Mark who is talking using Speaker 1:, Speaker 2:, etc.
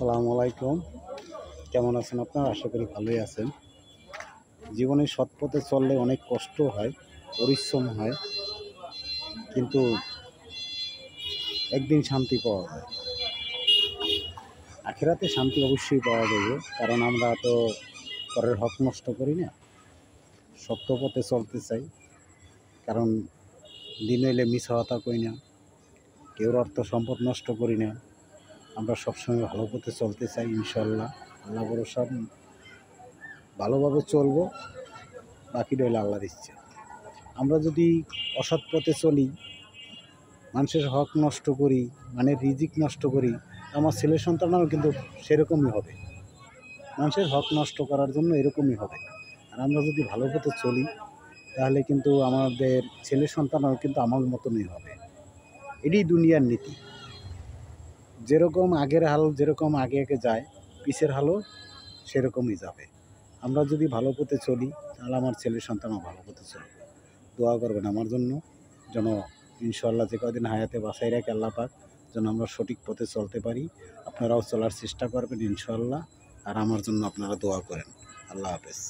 Speaker 1: আসসালামু আলাইকুম। কেমন আছেন আপনারা? আশা করি ভালোই আছেন। জীবনে সৎ পথে চললে অনেক কষ্ট হয়, পরিশ্রম হয়, কিন্তু একদিন শান্তি পাওয়া যায়। আখিরাতে শান্তি অবশ্যই পাওয়া যাবে, কারণ আমরা তো পরের হক নষ্ট করি না, সত্য পথে চলতে চাই। কারণ দিন হইলে মিছা কথা কই না, কেউর অর্থ সম্পদ নষ্ট করি না। আমরা সবসময় ভালো পথে চলতে চাই ইনশাল্লাহ। আল্লাহ ভরসা ভালোভাবে চলবো, বাকিটা হইলে আল্লাহর ইচ্ছা। আমরা যদি অসৎ পথে চলি, মানুষের হক নষ্ট করি, মানে রিজিক নষ্ট করি, আমার ছেলে সন্তানরাও কিন্তু সেরকমই হবে। মানুষের হক নষ্ট করার জন্য এরকমই হবে। আর আমরা যদি ভালো পথে চলি, তাহলে কিন্তু আমাদের ছেলে সন্তানরাও কিন্তু আমার মতনই হবে। এটাই দুনিয়ার নীতি। যেরকম আগের হাল যেরকম আগে আগে যায়, পিছের হালও সেরকমই যাবে। আমরা যদি ভালো পথে চলি, তাহলে আমার ছেলে সন্তানও ভালো পথে চলবে। দোয়া করবেন আমার জন্য, যেন ইনশাআল্লাহ যে কদিন হায়াতে বাঁচাই রাখে আল্লাহ পাক, যেন আমরা সঠিক পথে চলতে পারি। আপনারাও চলার চেষ্টা করবেন ইনশাআল্লাহ। আর আমার জন্য আপনারা দোয়া করেন। আল্লাহ হাফেজ।